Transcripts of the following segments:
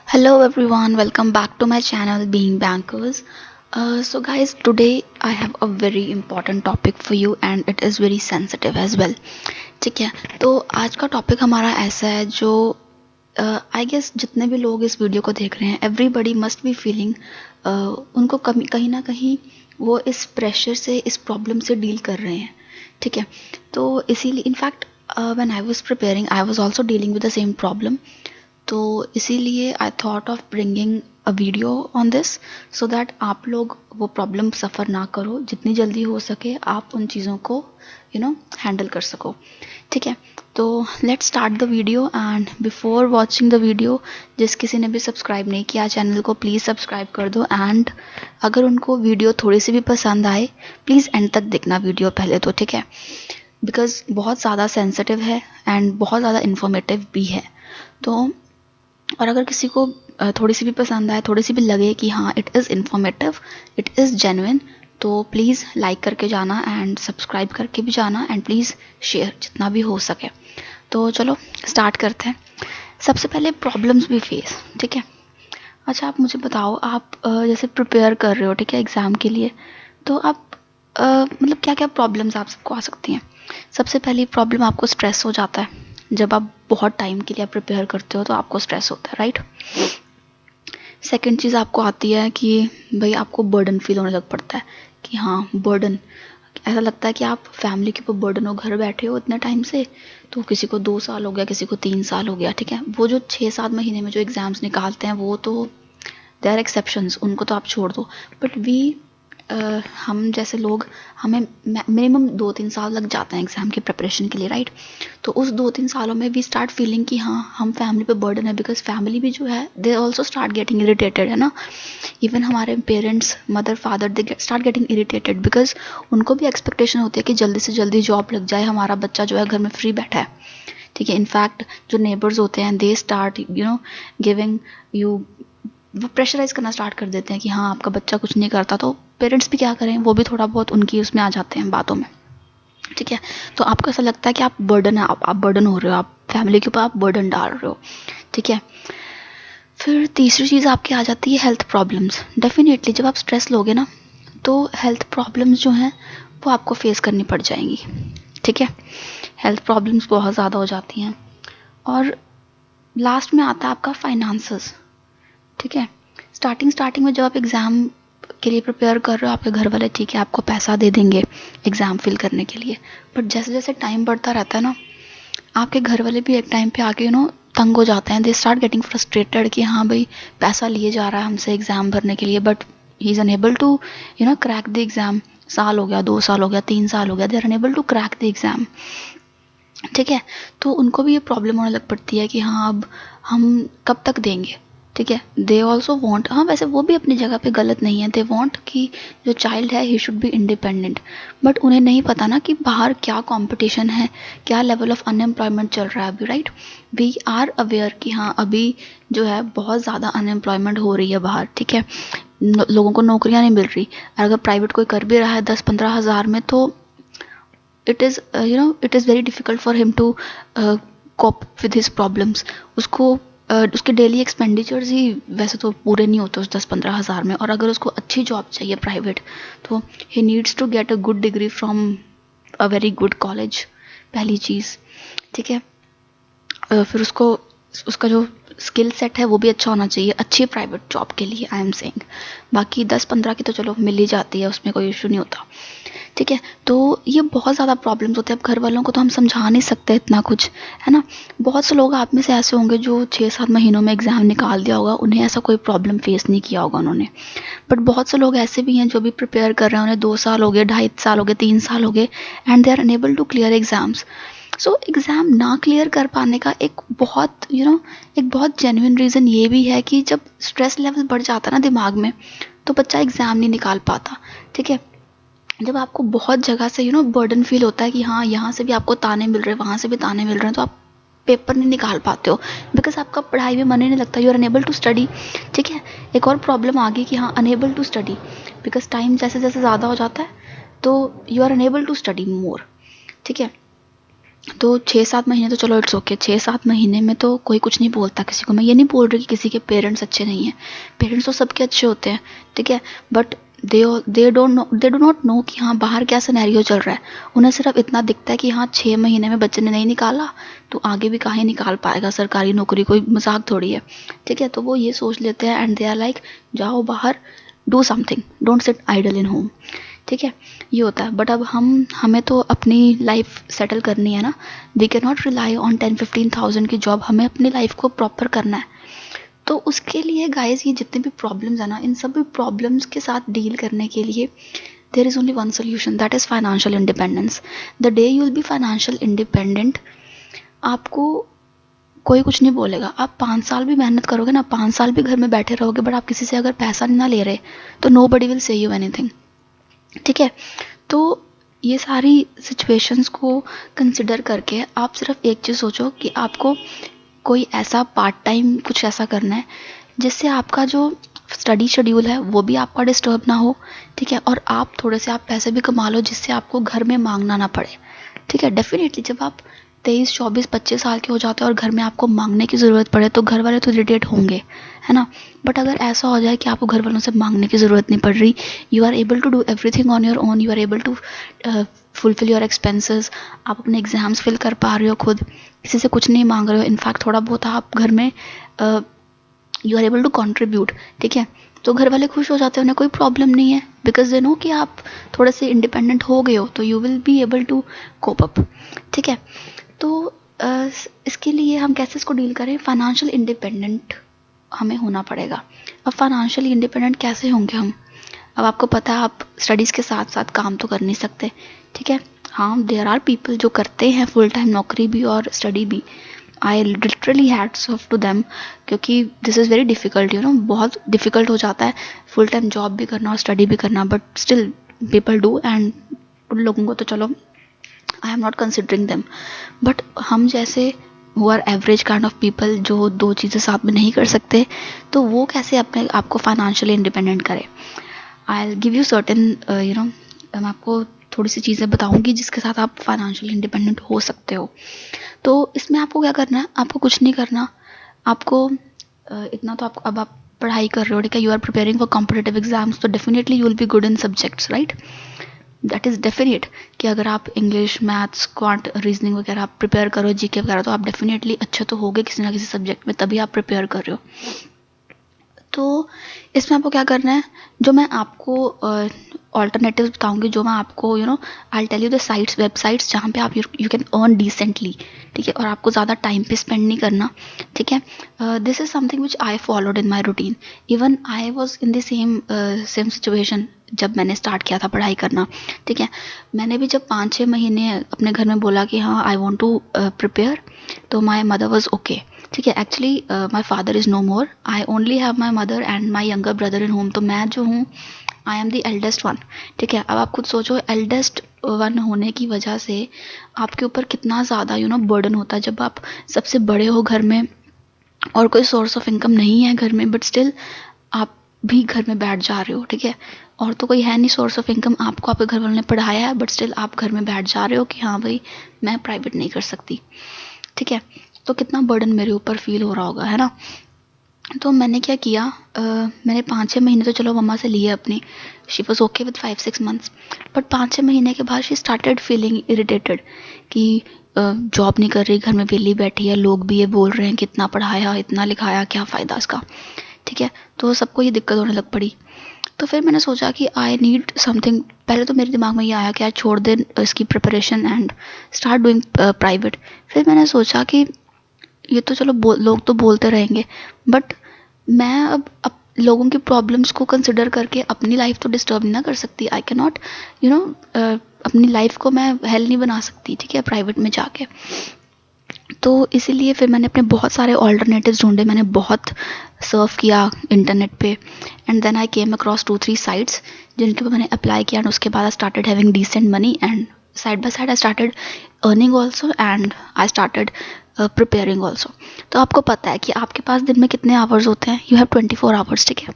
Hello everyone, welcome back to my channel Being Bankers. So guys, today I have a very important topic for you and it is very sensitive as well. ठीक है, तो आज का topic हमारा ऐसा है जो I guess जितने भी लोग इस वीडियो को देख रहे हैं, एवरीबडी मस्ट बी फीलिंग, उनको कहीं ना कहीं वो इस प्रेशर से, इस प्रॉब्लम से डील कर रहे हैं. ठीक है, तो इसीलिए in fact when I was preparing I was also dealing with the same problem. तो इसीलिए I thought of bringing a video on this so that आप लोग वो प्रॉब्लम सफ़र ना करो, जितनी जल्दी हो सके आप उन चीज़ों को हैंडल कर सको. ठीक है, तो let's start the video. And before watching the video, जिस किसी ने भी सब्सक्राइब नहीं किया चैनल को, प्लीज़ सब्सक्राइब कर दो. एंड अगर उनको वीडियो थोड़ी सी भी पसंद आए, प्लीज़ एंड तक देखना वीडियो पहले तो. ठीक है, बिकॉज बहुत ज़्यादा सेंसिटिव है एंड बहुत ज़्यादा इन्फॉर्मेटिव भी है. तो और अगर किसी को थोड़ी सी भी पसंद आए, थोड़ी सी भी लगे कि हाँ it is informative, it is genuine, तो प्लीज़ लाइक करके जाना एंड सब्सक्राइब करके भी जाना एंड प्लीज़ शेयर जितना भी हो सके. तो चलो स्टार्ट करते हैं. सबसे पहले प्रॉब्लम्स भी फेस. ठीक है, अच्छा आप मुझे बताओ, आप जैसे प्रिपेयर कर रहे हो, ठीक है, एग्ज़ाम के लिए, तो आप मतलब क्या क्या प्रॉब्लम्स आप सबको आ सकती हैं. सबसे पहली प्रॉब्लम, आपको स्ट्रेस हो जाता है. जब आप बहुत टाइम के लिए आप प्रिपेयर करते हो तो आपको स्ट्रेस होता है, राइट. सेकंड चीज़ आपको आती है कि भाई आपको बर्डन फील होने लग पड़ता है कि हाँ बर्डन, ऐसा लगता है कि आप फैमिली के ऊपर बर्डन हो, घर बैठे हो इतने टाइम से. तो किसी को 2 साल हो गया, किसी को 3 साल हो गया. ठीक है, वो जो 6-7 महीने में जो एग्ज़ाम्स निकालते हैं वो तो दे आर एक्सेप्शंस, उनको तो आप छोड़ दो. बट हम जैसे लोग, हमें मिनिमम 2-3 साल लग जाते हैं एग्ज़ाम की प्रिपरेशन के लिए, राइट. तो उस 2-3 सालों में वी स्टार्ट फीलिंग कि हाँ हम फैमिली पे बर्डन है, बिकॉज फैमिली भी जो है they also start getting irritated, है ना. इवन हमारे parents, mother father, they start getting irritated because उनको भी एक्सपेक्टेशन होती है कि जल्दी से जल्दी जॉब लग जाए, हमारा बच्चा जो है घर में फ्री बैठा है. ठीक है, इनफैक्ट जो नेबर्स होते हैं दे स्टार्ट गिविंग यू, वो प्रेशराइज करना स्टार्ट कर देते हैं कि हाँ आपका बच्चा कुछ नहीं करता. तो पेरेंट्स भी क्या करें, वो भी थोड़ा बहुत उनकी उसमें आ जाते हैं बातों में. ठीक है, तो आपको ऐसा लगता है कि आप बर्डन है, आप बर्डन हो रहे हो, आप फैमिली के ऊपर आप बर्डन डाल रहे हो. ठीक है, फिर तीसरी चीज़ आपकी आ जाती है हेल्थ प्रॉब्लम्स. डेफिनेटली जब आप स्ट्रेस लोगे ना तो हेल्थ प्रॉब्लम्स जो हैं वो आपको फेस करनी पड़ जाएंगी. ठीक है, हेल्थ प्रॉब्लम्स बहुत ज़्यादा हो जाती हैं. और लास्ट में आता है आपका फाइनेंसेस. ठीक है, स्टार्टिंग में जब आप एग्ज़ाम के लिए प्रिपेयर कर रहे हो, आपके घर वाले ठीक है आपको पैसा दे देंगे एग्ज़ाम फिल करने के लिए. बट जैसे जैसे टाइम बढ़ता रहता है ना, आपके घर वाले भी एक टाइम पे आके तंग हो जाते हैं. दे स्टार्ट गेटिंग फ्रस्ट्रेटेड कि हाँ भाई पैसा लिए जा रहा है हमसे एग्ज़ाम भरने के लिए, but he is unable to crack the exam. साल हो गया, 2 साल हो गया, 3 साल हो गया, they are unable to crack the exam. ठीक है, तो उनको भी ये प्रॉब्लम होने लग पड़ती है कि हाँ अब हम कब तक देंगे. ठीक है, दे ऑल्सो वॉन्ट, हाँ वैसे वो भी अपनी जगह पे गलत नहीं है, दे वॉन्ट कि जो चाइल्ड है he should be independent. But उन्हें नहीं पता ना कि बाहर क्या कंपटीशन है, क्या लेवल ऑफ अनएम्प्लॉयमेंट चल रहा है अभी, राइट. वी आर अवेयर कि हाँ अभी जो है बहुत ज़्यादा अनएम्प्लॉयमेंट हो रही है बाहर. ठीक है, लोगों को नौकरियाँ नहीं मिल रही. अगर प्राइवेट कोई कर भी रहा है 10-15 हज़ार में, तो it is it is very difficult for him to cope with his problems. उसको उसके डेली एक्सपेंडिचर्स ही वैसे तो पूरे नहीं होते उस 10-15 हज़ार में. और अगर उसको अच्छी जॉब चाहिए प्राइवेट, तो he needs to get a good degree from a very good college, पहली चीज़. ठीक है, फिर उसको उसका जो स्किल सेट है वो भी अच्छा होना चाहिए अच्छी प्राइवेट जॉब के लिए, आई एम सेइंग. बाकी 10-15 की तो चलो मिल ही जाती है, उसमें कोई इशू नहीं होता. ठीक है, तो ये बहुत ज़्यादा प्रॉब्लम्स होते हैं. अब घर वालों को तो हम समझा नहीं सकते इतना कुछ, है ना. बहुत से लोग आप में से ऐसे होंगे जो 6-7 महीनों में एग्ज़ाम निकाल दिया होगा, उन्हें ऐसा कोई प्रॉब्लम फेस नहीं किया होगा उन्होंने. बट बहुत से लोग ऐसे भी हैं जो भी प्रिपेयर कर रहे हैं, उन्हें 2 साल हो गए, 2.5 साल हो गए, 3 साल हो गए, and they are unable to clear exams. So exam ना क्लियर कर पाने का एक बहुत एक बहुत जेन्युइन रीज़न ये भी है कि जब स्ट्रेस लेवल बढ़ जाता है ना दिमाग में, तो बच्चा एग्ज़ाम नहीं निकाल पाता. ठीक है, जब आपको बहुत जगह से बर्डन फील होता है कि हाँ यहाँ से भी आपको ताने मिल रहे हैं, वहाँ से भी ताने मिल रहे हैं, तो आप पेपर नहीं निकाल पाते हो बिकॉज आपका पढ़ाई में मन ही नहीं लगता. You are unable to study. ठीक है, एक और प्रॉब्लम आ गई कि हाँ unable to study, because time जैसे जैसे ज़्यादा हो जाता है तो you are unable to study more. ठीक है, तो 6-7 महीने तो चलो इट्स ओके, 6-7 महीने में तो कोई कुछ नहीं बोलता किसी को। मैं ये नहीं बोल रही कि किसी के पेरेंट्स अच्छे नहीं हैं, पेरेंट्स तो सबके अच्छे होते हैं, ठीक है, but they do not know कि हाँ बाहर क्या सिनेरियो चल रहा है। उन्हें सिर्फ इतना दिखता है कि हाँ 6 महीने में बच्चे ने नहीं निकाला तो आगे भी काहे निकाल पाएगा, सरकारी नौकरी कोई मजाक थोड़ी है, ठीक है। तो वो ये सोच लेते हैं एंड दे आर लाइक जाओ बाहर, do something, don't sit idol in home, ठीक है, ये होता है। बट अब हमें तो अपनी लाइफ सेटल करनी है ना, we can not rely on 10-15,000 की जॉब, हमें अपनी लाइफ को प्रॉपर करना है। तो उसके लिए गाइस ये जितने भी प्रॉब्लम्स है ना, इन सब भी प्रॉब्लम्स के साथ डील करने के लिए there is only one solution, that is financial independence. The day you will be financial independent, आपको कोई कुछ नहीं बोलेगा। आप 5 साल भी मेहनत करोगे ना, 5 साल भी घर में बैठे रहोगे, बट आप किसी से अगर पैसा नहीं ना ले रहे तो nobody will say you anything, ठीक है। तो ये सारी सिचुएशंस को कंसिडर करके आप सिर्फ एक चीज़ सोचो कि आपको कोई ऐसा पार्ट टाइम कुछ ऐसा करना है जिससे आपका जो स्टडी शेड्यूल है वो भी आपका डिस्टर्ब ना हो, ठीक है, और आप थोड़े से आप पैसे भी कमा लो जिससे आपको घर में मांगना ना पड़े, ठीक है। डेफिनेटली जब आप 23-24-25 साल के हो जाते हो और घर में आपको मांगने की ज़रूरत पड़े तो घर वाले तो इरिटेट होंगे, है ना। बट अगर ऐसा हो जाए कि आपको घर वालों से मांगने की ज़रूरत नहीं पड़ रही, you are able to do everything on your own, you are able to fulfil your expenses, आप अपने एग्जाम्स फिल कर पा रहे हो खुद, किसी से कुछ नहीं मांग रहे हो, इनफैक्ट थोड़ा बहुत आप घर में you are able to contribute, ठीक है, तो घर वाले खुश हो जाते हैं, उन्हें कोई प्रॉब्लम नहीं है, बिकॉज दे नो कि आप थोड़े से इंडिपेंडेंट हो गए हो, तो you will be able to cope up, ठीक है। तो इसके लिए हम कैसे इसको डील करें, फाइनेंशियल इंडिपेंडेंट हमें होना पड़ेगा। अब फाइनेंशियली इंडिपेंडेंट कैसे होंगे हम, अब आपको पता है आप स्टडीज़ के साथ साथ काम तो कर नहीं सकते, ठीक है। हाँ देयर आर पीपल जो करते हैं फुल टाइम नौकरी भी और स्टडी भी, I literally hats off to them, क्योंकि this is very difficult, you know, बहुत डिफ़िकल्ट हो जाता है फुल टाइम जॉब भी करना और स्टडी भी करना, but still people do, and उन लोगों को तो चलो I am not considering them, but हम जैसे who are average kind of people जो दो चीज़ें साथ में नहीं कर सकते, तो वो कैसे अपने आपको फाइनेंशियली इंडिपेंडेंट करें। आई will give you certain you know, मैं आपको थोड़ी सी चीज़ें बताऊंगी जिसके साथ आप फाइनेंशियली इंडिपेंडेंट हो सकते हो। तो इसमें आपको क्या करना है, आपको कुछ नहीं करना, आपको इतना तो आपको, अब आप पढ़ाई कर रहे हो, ठीक है, you are preparing for competitive exams, तो definitely you will be good in subjects, right, that is definite कि अगर आप इंग्लिश, मैथ्स, क्वांट, रीजनिंग वगैरह आप प्रिपेयर करो, जीके वगैरह, तो आप डेफिनेटली अच्छे तो होगे किसी ना किसी सब्जेक्ट में, तभी आप प्रिपेयर कर रहे हो। तो इसमें आपको क्या करना है, जो मैं आपको ऑल्टरनेटिव बताऊंगी, जो मैं आपको you know I tell you the sites, websites जहाँ पे आप यू कैन अर्न डिसेंटली, ठीक है, और आपको ज़्यादा टाइम पे स्पेंड नहीं करना, ठीक है। This is something which I followed in my routine, even I was in the same situation जब मैंने स्टार्ट किया था पढ़ाई करना, ठीक है। मैंने भी जब 5-6 महीने अपने घर में बोला कि हाँ आई वॉन्ट टू प्रिपेयर, तो माई मदर वॉज ओके, ठीक है। Actually my father is no more, I only have my mother and my younger brother in home, तो मैं जो हूँ I am the eldest one, ठीक है। अब आप खुद सोचो एल्डेस्ट वन होने की वजह से आपके ऊपर कितना ज़्यादा यू नो बर्डन होता है, जब आप सबसे बड़े हो घर में और कोई सोर्स ऑफ इनकम नहीं है घर में, बट स्टिल आप भी घर में बैठ जा रहे हो, ठीक है, और तो कोई है नहीं सोर्स ऑफ इनकम, आपको आपके घर वालों ने पढ़ाया है, बट स्टिल आप घर में बैठ जा रहे हो कि हाँ भाई मैं प्राइवेट नहीं कर सकती, ठीक है। तो कितना बर्डन मेरे ऊपर फील हो रहा होगा, है ना। तो मैंने क्या किया, मैंने 5-6 महीने तो चलो मम्मा से लिए अपनी, she was okay with 5-6 months, but 5-6 महीने के बाद शी स्टार्टेड फीलिंग इरिटेटेड कि जॉब नहीं कर रही, घर में वेली बैठी है, लोग भी ये बोल रहे हैं कि इतना पढ़ाया इतना लिखाया क्या फ़ायदा इसका, ठीक है। तो सबको ये दिक्कत होने लग पड़ी। तो फिर मैंने सोचा कि आई नीड समथिंग, पहले तो मेरे दिमाग में ये आया कि यार छोड़ दे इसकी preparation and start doing private. फिर मैंने सोचा कि ये तो चलो लोग तो बोलते रहेंगे, बट मैं अब लोगों की प्रॉब्लम्स को कंसिडर करके अपनी लाइफ तो डिस्टर्ब नहीं ना कर सकती, I can not you know अपनी लाइफ को मैं हेल नहीं बना सकती, ठीक है, प्राइवेट में जाके। तो इसीलिए फिर मैंने अपने बहुत सारे ऑल्टरनेटिव्स ढूंढे, मैंने बहुत सर्फ किया इंटरनेट पे, and then I came across 2-3 sites जिनके ऊपर मैंने अप्लाई किया, एंड उसके बाद I started having decent money, and side by side I started earning also, and I started preparing also. तो आपको पता है कि आपके पास दिन में कितने आवर्स होते हैं, यू हैव 24 आवर्स, ठीक है।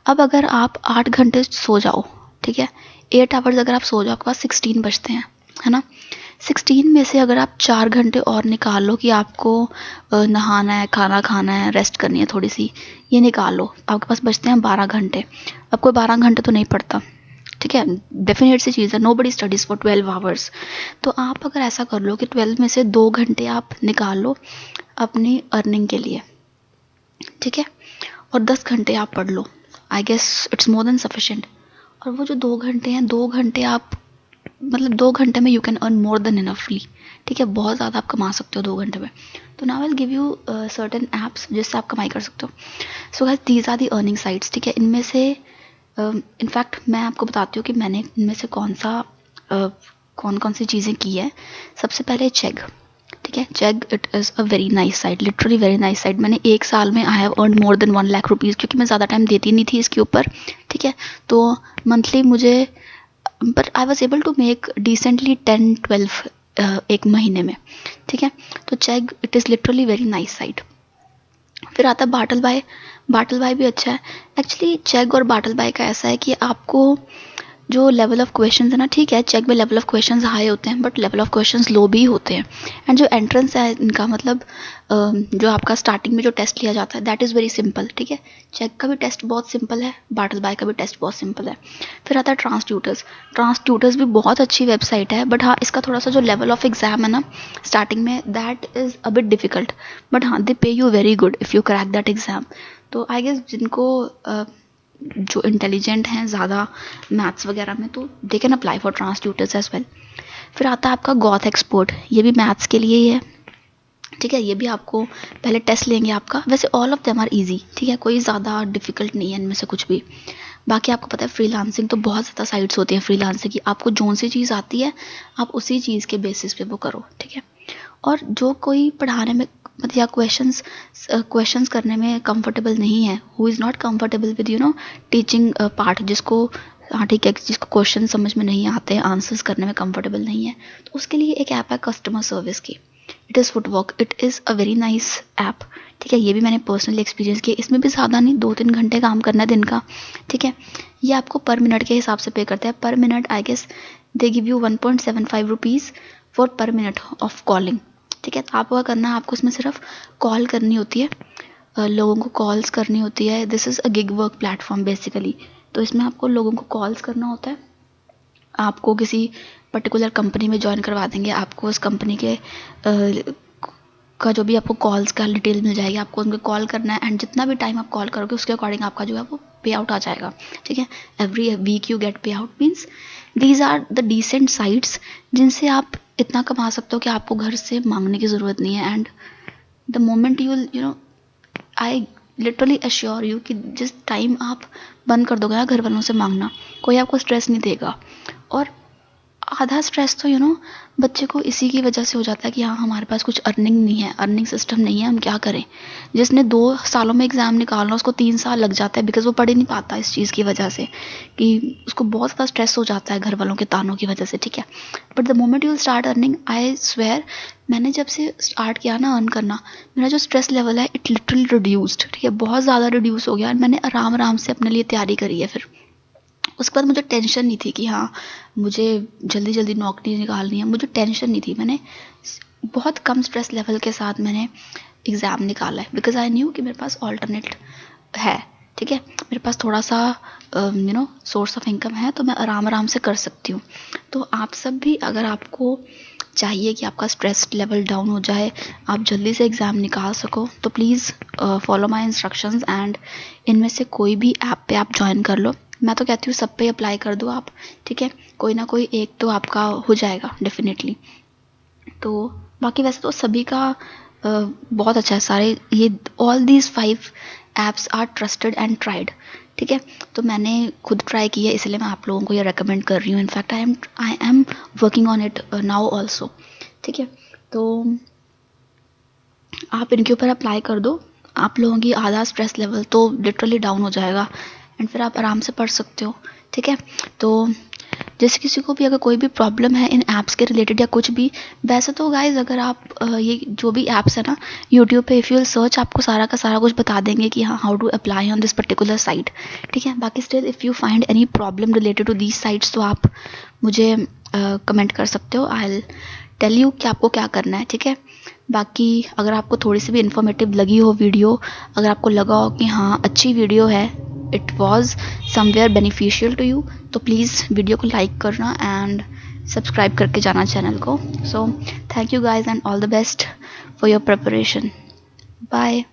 अब अगर आप 8 घंटे सो जाओ, ठीक है, 8 आवर्स अगर आप सो जाओ, आपके पास 16 बचते हैं, है ना। 16 में से अगर आप 4 घंटे और निकाल लो कि आपको नहाना है, खाना खाना है, रेस्ट करनी है थोड़ी सी, ये निकाल लो, आपके पास बचते हैं 12 घंटे। अब कोई 12 घंटे तो नहीं पढ़ता, ठीक है, डेफिनेट सी चीज़ है, nobody studies for 12 hours. तो आप अगर ऐसा कर लो कि 12 में से 2 घंटे आप निकाल लो अपनी अर्निंग के लिए, ठीक है, और 10 घंटे आप पढ़ लो, I guess it's more than sufficient. और वो जो 2 घंटे हैं, 2 घंटे आप मतलब 2 घंटे में you can earn more than इनफली, ठीक है, बहुत ज़्यादा आप कमा सकते हो 2 घंटे में। तो now I will give you certain apps जिससे आप कमाई कर सकते हो। So guys these are the earning sites, ठीक है। इनमें से इनफैक्ट मैं आपको बताती हूँ कि मैंने इनमें से कौन कौन सी चीज़ें की है। सबसे पहले चेग, ठीक है, Chegg it is a very nice site, literally very nice site. मैंने 1 साल में I have earn more then 1 lakh rupees, क्योंकि मैं ज़्यादा टाइम देती नहीं थी इसके ऊपर, ठीक है। तो मंथली मुझे, but I was able to make decently 10-12 एक महीने में, ठीक है। तो Chegg it is literally very nice site. फिर आता है बाटल बाय, बाटल बाय भी अच्छा है एक्चुअली। चेग और बाटल बाय का ऐसा है कि आपको जो लेवल ऑफ क्वेश्चंस है ना, ठीक है, चेक में लेवल ऑफ क्वेश्चंस हाई होते हैं बट लेवल ऑफ क्वेश्चंस लो भी होते हैं। एंड जो एंट्रेंस है इनका, मतलब जो आपका स्टार्टिंग में जो टेस्ट लिया जाता है दैट इज़ वेरी सिंपल, ठीक है। चेक का भी टेस्ट बहुत सिंपल है, बाटल बाय का भी टेस्ट बहुत सिंपल है। फिर आता है ट्रांसट्यूटर्स, ट्रांसट्यूटर्स भी बहुत अच्छी वेबसाइट है, बट हाँ इसका थोड़ा सा जो लेवल ऑफ एग्जाम है ना स्टार्टिंग में, that is a bit difficult, but हाँ दे पे you very good if you crack that exam. तो आई गेस जिनको जो इंटेलिजेंट हैं ज़्यादा मैथ्स वगैरह में, तो they can apply for TransTutors as well. फिर आता है आपका गॉथ एक्सपोर्ट, ये भी मैथ्स के लिए ही है, ठीक है। ये भी आपको पहले टेस्ट लेंगे आपका, वैसे all of them are easy, ठीक है, कोई ज़्यादा डिफिकल्ट नहीं है इनमें से कुछ भी। बाकी आपको पता है फ्रीलांसिंग तो बहुत ज़्यादा साइट्स होती हैं फ्रीलांसिंग की, आपको जोन सी चीज़ आती है आप उसी चीज़ के बेसिस पे वो करो, ठीक है। और जो कोई पढ़ाने में मतलब या क्वेश्चंस करने में कंफर्टेबल नहीं है, who is not comfortable with teaching part, जिसको हाँ ठीक है, जिसको क्वेश्चन समझ में नहीं आते हैं, आंसर्स करने में कंफर्टेबल नहीं है, तो उसके लिए एक ऐप है कस्टमर सर्विस की, it is footwork, it is a very nice app, ठीक है। ये भी मैंने पर्सनली एक्सपीरियंस किया, इसमें भी ज़्यादा नहीं 2-3 घंटे काम करना है दिन का, ठीक है। ये आपको पर मिनट के हिसाब से पे करते हैं, per minute I guess they give you 1.75 rupees for per minute of calling, ठीक है। तो आपको क्या करना है, आपको इसमें सिर्फ कॉल करनी होती है, लोगों को कॉल्स करनी होती है, this is a gig work platform basically. तो इसमें आपको लोगों को कॉल्स करना होता है, आपको किसी पर्टिकुलर कंपनी में ज्वाइन करवा देंगे, आपको उस कंपनी के का जो भी आपको कॉल्स का डिटेल मिल जाएगी, आपको उनको कॉल करना है, एंड जितना भी टाइम आप कॉल करोगे उसके अकॉर्डिंग आपका जो है वो पे आउट आ जाएगा, ठीक है। Every week you get pay out, means these are the decent sites जिनसे आप इतना कमा सकते हो कि आपको घर से मांगने की ज़रूरत नहीं है। And the moment you know I literally assure you कि जिस टाइम आप बंद कर दोगे ना घर वालों से मांगना, कोई आपको स्ट्रेस नहीं देगा। और आधा स्ट्रेस तो बच्चे को इसी की वजह से हो जाता है कि हाँ हमारे पास कुछ अर्निंग नहीं है, अर्निंग सिस्टम नहीं है, हम क्या करें। जिसने 2 सालों में एग्ज़ाम निकालना उसको 3 साल लग जाता है, बिकॉज वो पढ़ ही नहीं पाता इस चीज़ की वजह से कि उसको बहुत ज़्यादा स्ट्रेस हो जाता है घर वालों के तानों की वजह से, ठीक है। But the moment you will start earning, I swear, मैंने जब से स्टार्ट किया ना अर्न करना, मेरा जो स्ट्रेस लेवल है इट लिटरली रिड्यूस्ड, ठीक है, बहुत ज़्यादा रिड्यूस हो गया। और मैंने आराम से अपने लिए तैयारी करी है। फिर उसके बाद मुझे टेंशन नहीं थी कि हाँ मुझे जल्दी जल्दी नौकरी निकालनी है, मुझे टेंशन नहीं थी। मैंने बहुत कम स्ट्रेस लेवल के साथ मैंने एग्ज़ाम निकाला है, बिकॉज आई न्यू कि मेरे पास ऑल्टरनेट है, ठीक है, मेरे पास थोड़ा सा सोर्स ऑफ इनकम है, तो मैं आराम से कर सकती हूँ। तो आप सब भी, अगर आपको चाहिए कि आपका स्ट्रेस लेवल डाउन हो जाए, आप जल्दी से एग्ज़ाम निकाल सको, तो please follow my instructions and इनमें से कोई भी ऐप पे आप ज्वाइन कर लो। मैं तो कहती हूँ सब पे अप्लाई कर दो आप, ठीक है, कोई ना कोई एक तो आपका हो जाएगा डेफिनेटली। तो बाकी वैसे तो सभी का बहुत अच्छा है, सारे ये all these 5 apps are trusted and tried, ठीक है। तो मैंने खुद ट्राई की है, इसलिए मैं आप लोगों को ये रेकमेंड कर रही हूँ। In fact I am working on it now also, ठीक है। तो आप इनके ऊपर अप्लाई कर दो, आप लोगों की आधा स्ट्रेस लेवल तो लिटरली डाउन हो जाएगा, एंड फिर आप आराम से पढ़ सकते हो, ठीक है। तो जैसे किसी को भी अगर कोई भी प्रॉब्लम है इन ऐप्स के रिलेटेड या कुछ भी, वैसे तो गाइज अगर आप ये जो भी ऐप्स है ना यूट्यूब पे इफ़ यू विल सर्च, आपको सारा का सारा कुछ बता देंगे कि हाँ how to apply on this particular site, ठीक है। बाकी still if you find any problem related to these sites, तो आप मुझे कमेंट कर सकते हो, आई विल टेल यू कि आपको क्या करना है, ठीक है। बाकी अगर आपको थोड़ी सी भी इन्फॉर्मेटिव लगी हो वीडियो, अगर आपको लगा हो कि हाँ अच्छी वीडियो है, it was somewhere beneficial to you, तो प्लीज़ वीडियो को लाइक करना एंड सब्सक्राइब करके जाना चैनल को। So thank you guys and all the best for your preparation. Bye.